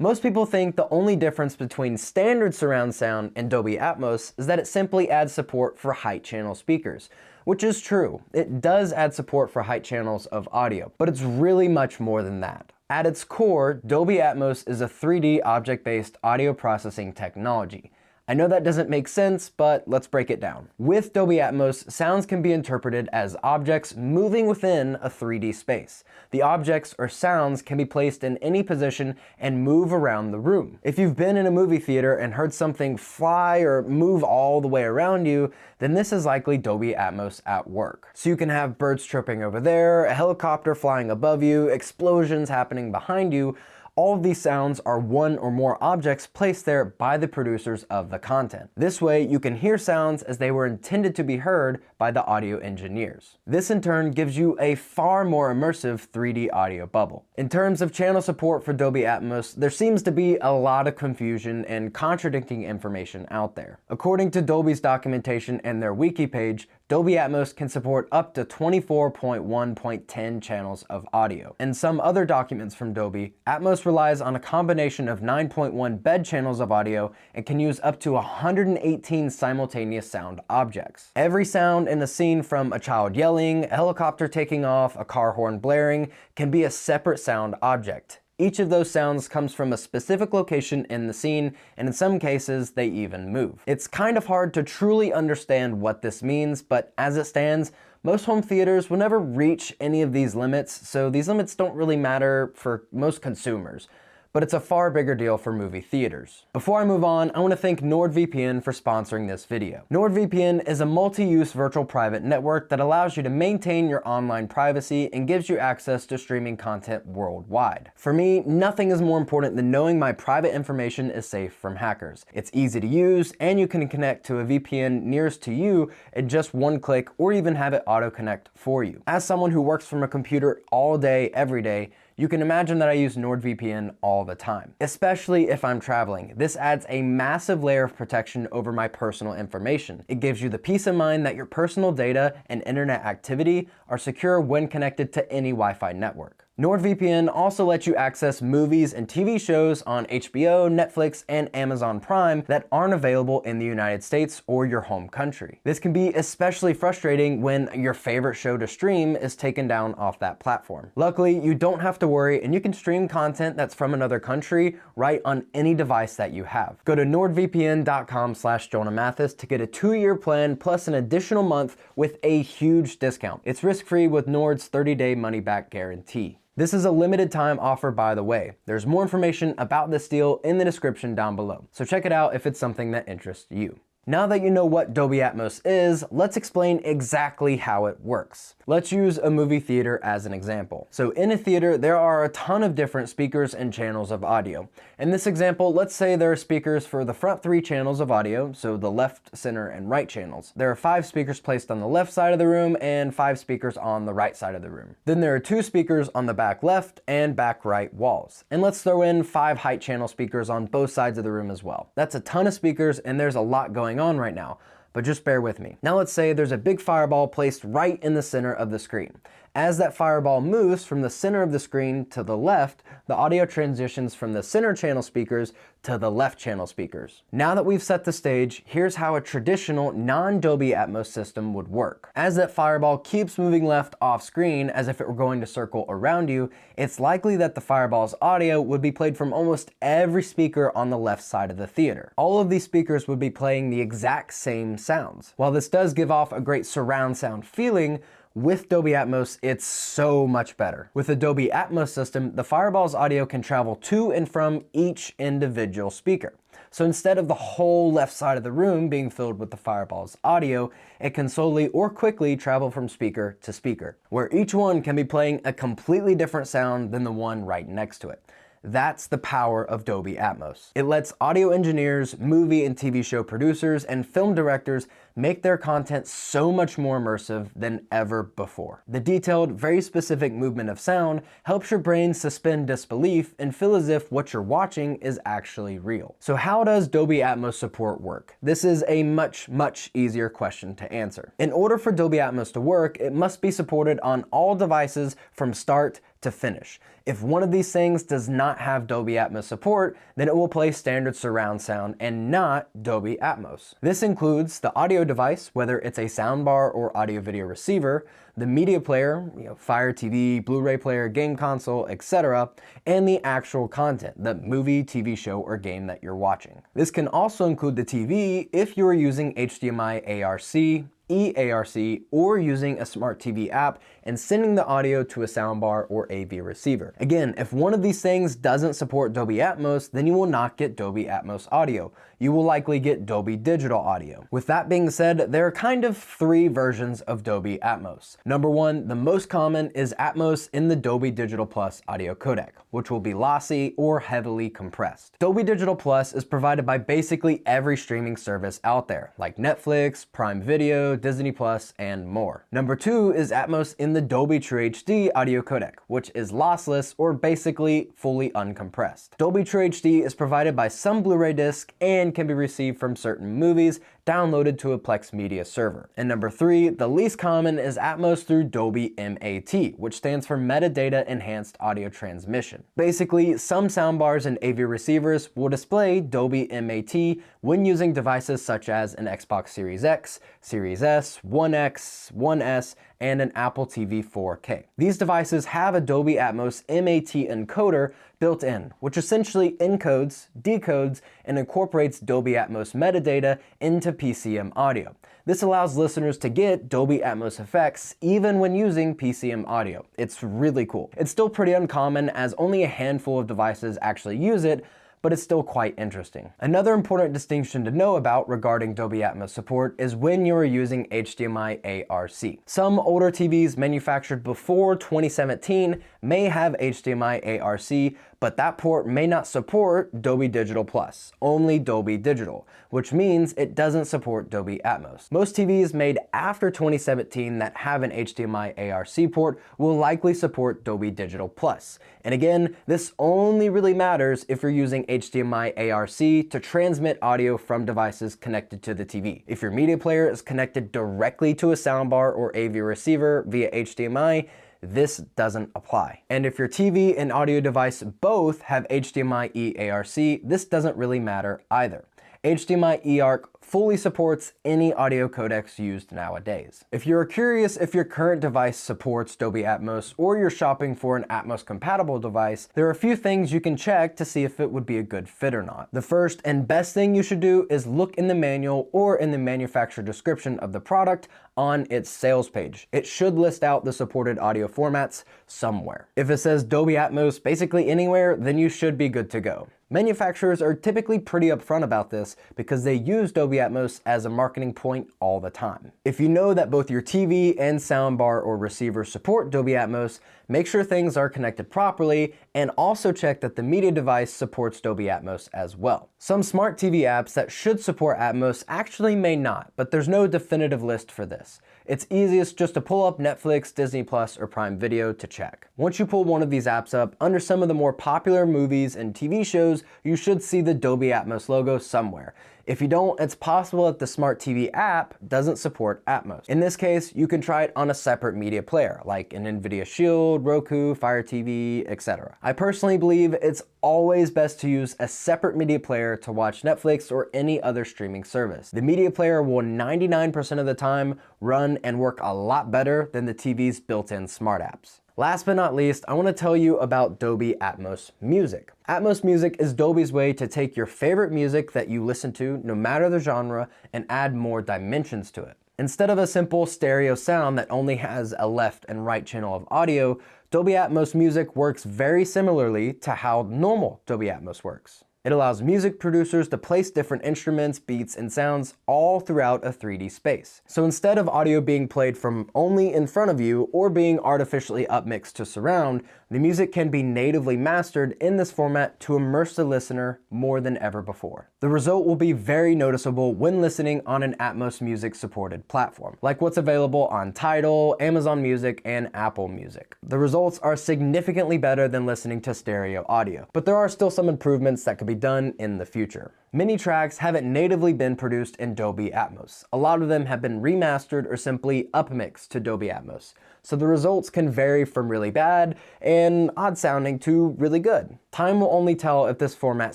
Most people think the only difference between standard surround sound and Dolby Atmos is that it simply adds support for height channel speakers, which is true. It does add support for height channels of audio, but it's really much more than that. At its core, Dolby Atmos is a 3D object-based audio processing technology. I know that doesn't make sense, but let's break it down. With Dolby Atmos, sounds can be interpreted as objects moving within a 3D space. The objects or sounds can be placed in any position and move around the room. If you've been in a movie theater and heard something fly or move all the way around you, then this is likely Dolby Atmos at work. So you can have birds chirping over there, a helicopter flying above you, explosions happening behind you. All of these sounds are one or more objects placed there by the producers of the content. This way, you can hear sounds as they were intended to be heard by the audio engineers. This in turn gives you a far more immersive 3D audio bubble. In terms of channel support for Dolby Atmos, there seems to be a lot of confusion and contradicting information out there. According to Dolby's documentation and their wiki page, Dolby Atmos can support up to 24.1.10 channels of audio. In some other documents from Dolby, Atmos relies on a combination of 9.1 bed channels of audio and can use up to 118 simultaneous sound objects. Every sound in the scene, from a child yelling, a helicopter taking off, a car horn blaring, can be a separate sound object. Each of those sounds comes from a specific location in the scene, and in some cases, they even move. It's kind of hard to truly understand what this means, but as it stands, most home theaters will never reach any of these limits, so these limits don't really matter for most consumers. But it's a far bigger deal for movie theaters. Before I move on, I want to thank NordVPN for sponsoring this video. NordVPN is a multi-use virtual private network that allows you to maintain your online privacy and gives you access to streaming content worldwide. For me, nothing is more important than knowing my private information is safe from hackers. It's easy to use, and you can connect to a VPN nearest to you in just one click, or even have it auto-connect for you. As someone who works from a computer all day, every day, you can imagine that I use NordVPN all the time, especially if I'm traveling. This adds a massive layer of protection over my personal information. It gives you the peace of mind that your personal data and internet activity are secure when connected to any Wi-Fi network. NordVPN also lets you access movies and TV shows on HBO, Netflix, and Amazon Prime that aren't available in the United States or your home country. This can be especially frustrating when your favorite show to stream is taken down off that platform. Luckily, you don't have to worry, and you can stream content that's from another country right on any device that you have. Go to nordvpn.com/JonahMathis to get a 2-year plan plus an additional month with a huge discount. It's risk-free with Nord's 30-day money-back guarantee. This is a limited time offer, by the way. There's more information about this deal in the description down below, so check it out if it's something that interests you. Now that you know what Dolby Atmos is, let's explain exactly how it works. Let's use a movie theater as an example. So in a theater, there are a ton of different speakers and channels of audio. In this example, let's say there are speakers for the front 3 channels of audio, so the left, center, and right channels. There are 5 speakers placed on the left side of the room and 5 speakers on the right side of the room. Then there are 2 speakers on the back left and back right walls. And let's throw in 5 height channel speakers on both sides of the room as well. That's a ton of speakers, and there's a lot going on right now, but just bear with me. Now let's say there's a big fireball placed right in the center of the screen. As that fireball moves from the center of the screen to the left, the audio transitions from the center channel speakers to the left channel speakers. Now that we've set the stage, here's how a traditional non-Dolby Atmos system would work. As that fireball keeps moving left off screen as if it were going to circle around you, it's likely that the fireball's audio would be played from almost every speaker on the left side of the theater. All of these speakers would be playing the exact same sounds. While this does give off a great surround sound feeling, with Dolby Atmos, it's so much better. With the Dolby Atmos system, the fireball's audio can travel to and from each individual speaker. So instead of the whole left side of the room being filled with the fireball's audio, it can slowly or quickly travel from speaker to speaker, where each one can be playing a completely different sound than the one right next to it. That's the power of Dolby Atmos. It lets audio engineers, movie and TV show producers, and film directors make their content so much more immersive than ever before. The detailed, very specific movement of sound helps your brain suspend disbelief and feel as if what you're watching is actually real. So how does Dolby Atmos support work? This is a much easier question to answer. In order for Dolby Atmos to work, it must be supported on all devices from start to finish. If one of these things does not have Dolby Atmos support, then it will play standard surround sound and not Dolby Atmos. This includes the audio device, whether it's a soundbar or audio video receiver, the media player, Fire TV, Blu-ray player, game console, etc., and the actual content, the movie, TV show, or game that you're watching. This can also include the TV if you are using HDMI ARC, eARC, or using a smart TV app and sending the audio to a soundbar or AV receiver. Again, if one of these things doesn't support Dolby Atmos, then you will not get Dolby Atmos audio. You will likely get Dolby Digital audio. With that being said, there are kind of three versions of Dolby Atmos. Number one, the most common is Atmos in the Dolby Digital Plus audio codec, which will be lossy or heavily compressed. Dolby Digital Plus is provided by basically every streaming service out there, like Netflix, Prime Video, Disney Plus, and more. Number two is Atmos in the Dolby True HD audio codec, which is lossless or basically fully uncompressed. Dolby True HD is provided by some Blu-ray disc and can be received from certain movies downloaded to a Plex Media server. And number three, the least common, is Atmos through Dolby MAT, which stands for Metadata Enhanced Audio Transmission. Basically, some soundbars and AV receivers will display Dolby MAT when using devices such as an Xbox Series X, Series S, One X, One S, and an Apple TV 4K. These devices have a Dolby Atmos MAT encoder built in, which essentially encodes, decodes, and incorporates Dolby Atmos metadata into PCM audio. This allows listeners to get Dolby Atmos effects even when using PCM audio. It's really cool. It's still pretty uncommon as only a handful of devices actually use it, but it's still quite interesting. Another important distinction to know about regarding Dolby Atmos support is when you are using HDMI ARC. Some older TVs manufactured before 2017 may have HDMI ARC, but that port may not support Dolby Digital Plus, only Dolby Digital, which means it doesn't support Dolby Atmos. Most TVs made after 2017 that have an HDMI ARC port will likely support Dolby Digital Plus. And again, this only really matters if you're using HDMI ARC to transmit audio from devices connected to the TV. If your media player is connected directly to a soundbar or AV receiver via HDMI, this doesn't apply. And if your TV and audio device both have HDMI eARC, this doesn't really matter either. HDMI eARC fully supports any audio codecs used nowadays. If you're curious if your current device supports Dolby Atmos or you're shopping for an Atmos compatible device, there are a few things you can check to see if it would be a good fit or not. The first and best thing you should do is look in the manual or in the manufacturer description of the product on its sales page. It should list out the supported audio formats somewhere. If it says Dolby Atmos basically anywhere, then you should be good to go. Manufacturers are typically pretty upfront about this because they use Dolby Atmos as a marketing point all the time. If you know that both your TV and soundbar or receiver support Dolby Atmos, make sure things are connected properly and also check that the media device supports Dolby Atmos as well. Some smart TV apps that should support Atmos actually may not, but there's no definitive list for this. It's easiest just to pull up Netflix, Disney Plus, or Prime Video to check. Once you pull one of these apps up, under some of the more popular movies and TV shows, you should see the Dolby Atmos logo somewhere. If you don't, it's possible that the Smart TV app doesn't support Atmos. In this case, you can try it on a separate media player, like an NVIDIA Shield, Roku, Fire TV, etc. I personally believe it's always best to use a separate media player to watch Netflix or any other streaming service. The media player will 99% of the time run and work a lot better than the TV's built-in smart apps. Last but not least, I want to tell you about Dolby Atmos Music. Atmos Music is Dolby's way to take your favorite music that you listen to, no matter the genre, and add more dimensions to it. Instead of a simple stereo sound that only has a left and right channel of audio, Dolby Atmos Music works very similarly to how normal Dolby Atmos works. It allows music producers to place different instruments, beats, and sounds all throughout a 3D space. So instead of audio being played from only in front of you or being artificially upmixed to surround, The music can be natively mastered in this format to immerse the listener more than ever before. The result will be very noticeable when listening on an Atmos Music supported platform, like what's available on Tidal, Amazon Music, and Apple Music. The results are significantly better than listening to stereo audio, but there are still some improvements that could be done in the future. Many tracks haven't natively been produced in Dolby Atmos. A lot of them have been remastered or simply upmixed to Dolby Atmos, so the results can vary from really bad and odd sounding to really good. Time will only tell if this format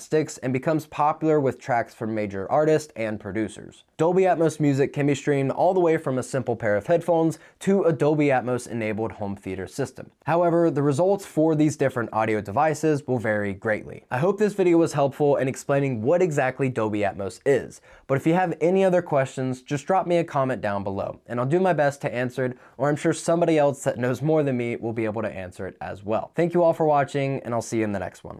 sticks and becomes popular with tracks from major artists and producers. Dolby Atmos music can be streamed all the way from a simple pair of headphones to a Dolby Atmos enabled home theater system. However, the results for these different audio devices will vary greatly. I hope this video was helpful in explaining what exactly Dolby Atmos is, but if you have any other questions, just drop me a comment down below, and I'll do my best to answer it, or I'm sure somebody else that knows more than me will be able to answer it as well. Thank you all for watching, and I'll see you in the next one.